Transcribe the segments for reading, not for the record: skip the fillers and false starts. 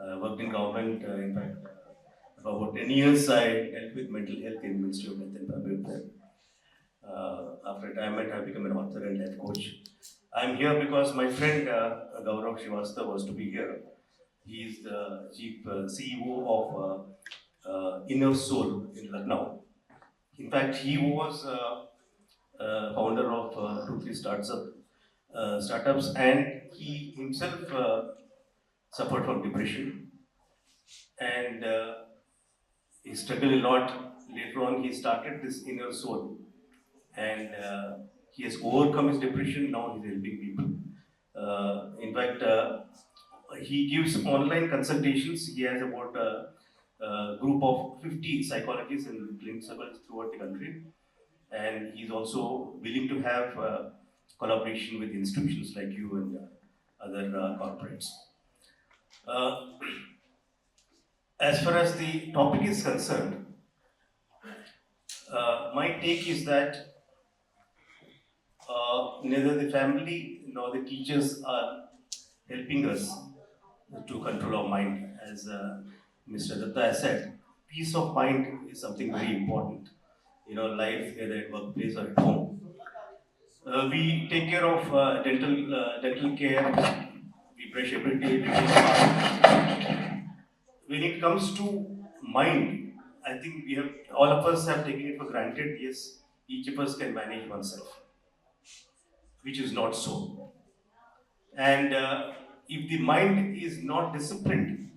Worked in government, in fact, for about 10 years I dealt with mental health in Ministry of Health and Family Welfare. After retirement, I became an author and life coach. I'm here because my friend Gaurav Srivastava was to be here. He is the chief CEO of Inner Soul in Lucknow. In fact, he was founder of two, three startups, and he himself suffered from depression, and he struggled a lot. Later on, he started this Inner Soul, and he has overcome his depression. Now he's helping people. In fact, he gives online consultations. He has about a group of 50 psychologists and clinical psychologists throughout the country, and he's also willing to have collaboration with institutions like you and other corporates. Uh, as far as the topic is concerned, my take is that neither the family nor the teachers are helping us to control our mind. As Mr. Datta has said, peace of mind is something very important in our life, either at workplace or at home. We take care of dental care. We brush every day. We take bath. When it comes to mind, I think we have all of us have taken it for granted. Yes, each of us can manage oneself, which is not so. And if the mind is not disciplined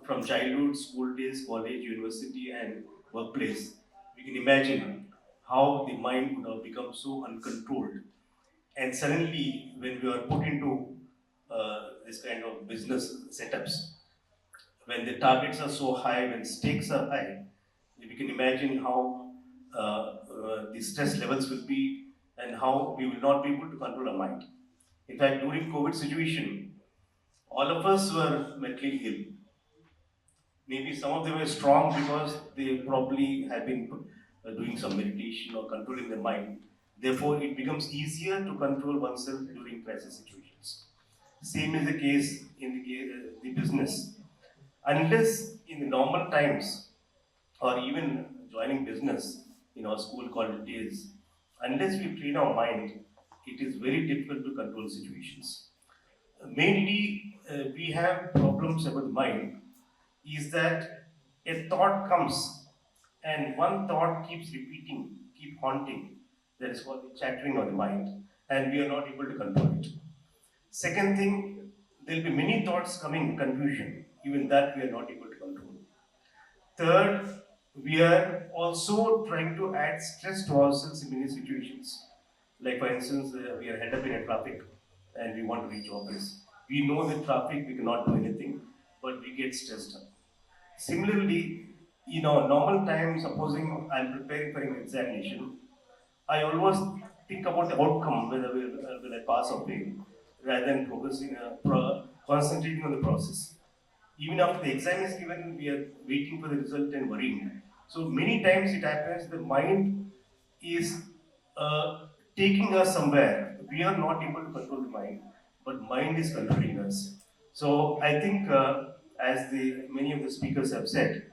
from childhood, school days, college, university, and workplace, we can imagine how the mind would have become so uncontrolled. And suddenly, when we are put into this kind of business setups, when the targets are so high, when stakes are high, we can imagine how the stress levels will be and how we will not be able to control our mind. In fact, during COVID situation, all of us were mentally ill. Maybe some of them were strong because they probably have been doing some meditation or controlling their mind. Therefore, it becomes easier to control oneself during crisis situations. Same is the case in the business. Unless in the normal times, or even joining business in our school college days, unless we train our mind, it is very difficult to control situations. Mainly, we have problems about the mind is that a thought comes and one thought keeps repeating, keep haunting. That is called the chattering of the mind, and we are not able to control it. Second thing, there will be many thoughts coming, confusion. Even that we are not able to control. Third, we are also trying to add stress to ourselves in many situations. Like for instance, we are head up in a traffic and we want to reach office. We know the traffic, we cannot do anything, but we get stressed up. Similarly, normal time, supposing I'm preparing for an examination, I always think about the outcome, whether will I pass or fail, rather than concentrating on the process. Even after the exam is given, we are waiting for the result and worrying. So many times it happens the mind is taking us somewhere. We are not able to control the mind, but mind is controlling us. So I think, as the many of the speakers have said,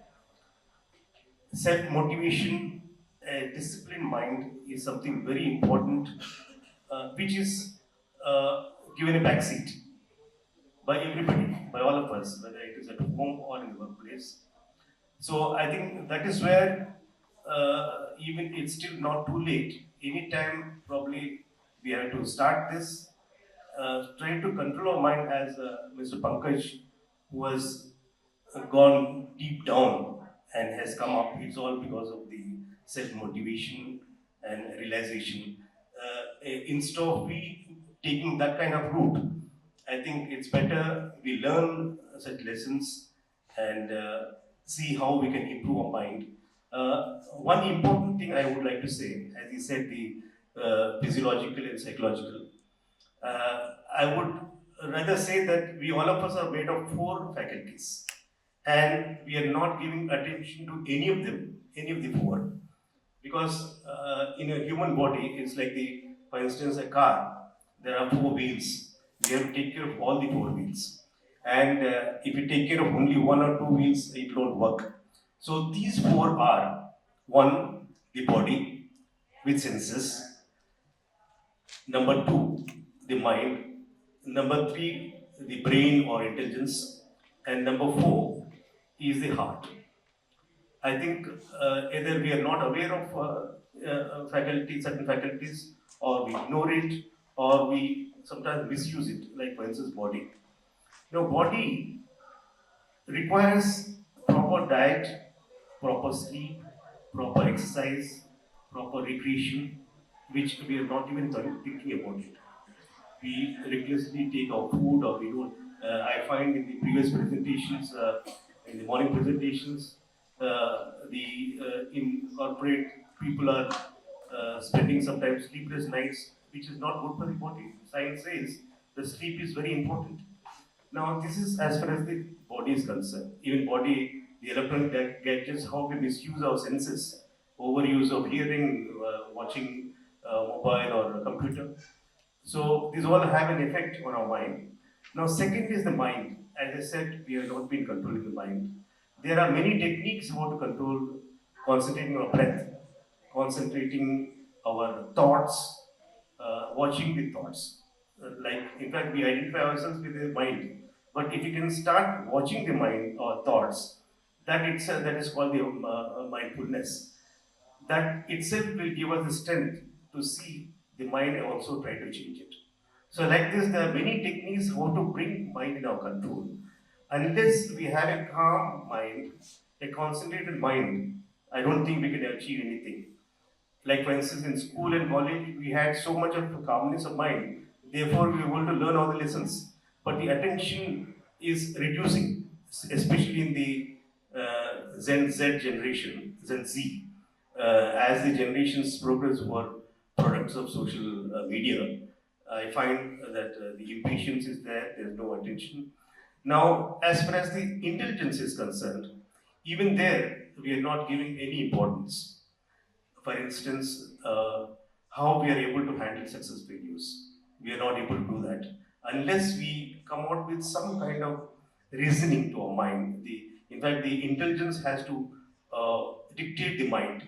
self motivation, a disciplined mind is something very important, which is given a backseat by everybody, by all of us, whether it is at home or in the workplace. So I think that is where even it's still not too late. Anytime probably we have to start this, try to control our mind as Mr. Pankaj, who has gone deep down and has come up. It's all because of the self motivation and realization. Instead of we taking that kind of route, I think it's better we learn such lessons and see how we can improve our mind. One important thing I would like to say, as you said, the physiological and psychological. I would rather say that we all of us are made of four faculties, and we are not giving attention to any of them, any of the four, because in a human body, it's like for instance, a car. There are four wheels. We have to take care of all the four wheels. And if you take care of only one or two wheels, it won't work. So these four are: one, the body with senses; number two, the mind; number three, the brain or intelligence; and number four is the heart. I think either we are not aware of certain faculties, or we ignore it, or we sometimes misuse it. Like for instance, body. Body requires proper diet, proper sleep, proper exercise, proper recreation, which we are not even thinking about it. We recklessly take our food, or we don't. I find in the previous presentations, in the morning presentations, the in corporate people are spending sometimes sleepless nights, which is not good for the body. Science says the sleep is very important. Now, this is as far as the body is concerned. Even body, the electronic gadgets, how we misuse our senses, overuse of hearing, watching mobile or a computer. So these all have an effect on our mind. Now, second is the mind. As I said, we have not been controlling the mind. There are many techniques how to control, concentrating our breath, concentrating our thoughts, watching the thoughts. Like, in fact, we identify ourselves with the mind. But if you can start watching the mind or thoughts, that is called the mindfulness. That itself will give us the strength to see the mind and also try to change it. So, like this, there are many techniques how to bring mind in our control. Unless we have a calm mind, a concentrated mind, I don't think we can achieve anything. Like for instance, in school and college, we had so much of calmness of mind. Therefore, we were able to learn all the lessons. But the attention is reducing, especially in the Gen Z generation, Gen Z. As the generations progress over products of social media, I find that the impatience is there. There's no attention. Now, as far as the intelligence is concerned, even there we are not giving any importance. For instance, how we are able to handle success failures. We are not able to do that unless we come out with some kind of reasoning to our mind. In fact, the intelligence has to dictate the mind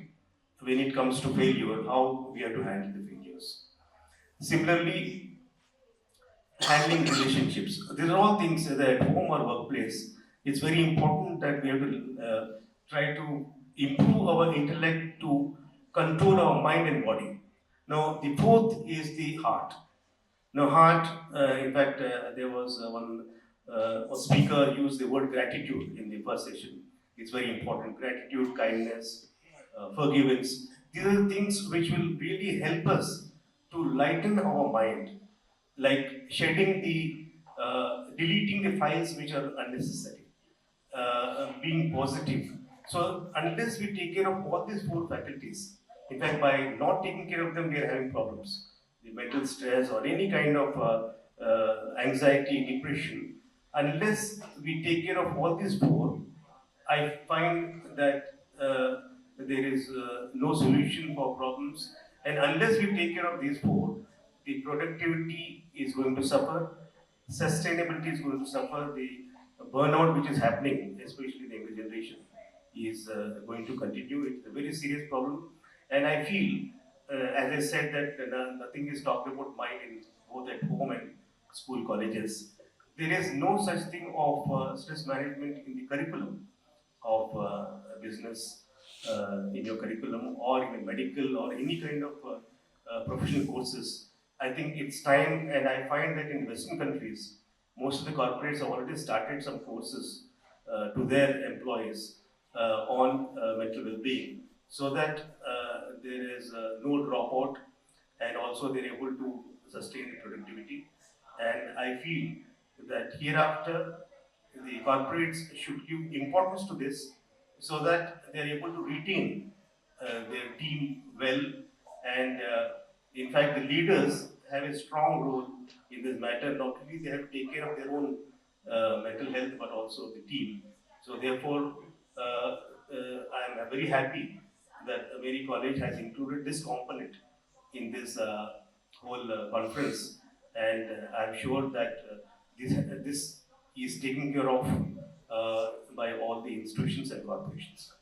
when it comes to failure, how we have to handle the failures. Similarly, handling relationships. These are all things that at home or workplace, it's very important that we have to try to improve our intellect to control our mind and body. Now, the fourth is the heart. Now, heart, in fact, there was one speaker used the word gratitude in the first session. It's very important. Gratitude, kindness, forgiveness. These are things which will really help us to lighten our mind, like shedding deleting the files which are unnecessary, being positive. So unless we take care of all these four faculties, in fact, by not taking care of them, we are having problems. The mental stress or any kind of anxiety, depression. Unless we take care of all these four, I find that there is no solution for problems. And unless we take care of these four, the productivity is going to suffer, sustainability is going to suffer, the burnout which is happening, especially in the younger generation, is going to continue. It's a very serious problem. And I feel, as I said, that nothing is talked about mind in both at home and school colleges. There is no such thing of stress management in the curriculum of business in your curriculum, or in a medical or any kind of professional courses. I think it's time, and I find that in Western countries, most of the corporates have already started some courses to their employees on mental well-being, so that there is no dropout, and also they're able to sustain the productivity. And I feel that hereafter the corporates should give importance to this, so that they are able to retain their team well. And in fact, the leaders have a strong role in this matter. Not only they have to take care of their own mental health, but also the team. So therefore, I am very happy that MERI College has included this component in this whole conference, and I'm sure that this is taken care of by all the institutions and corporations.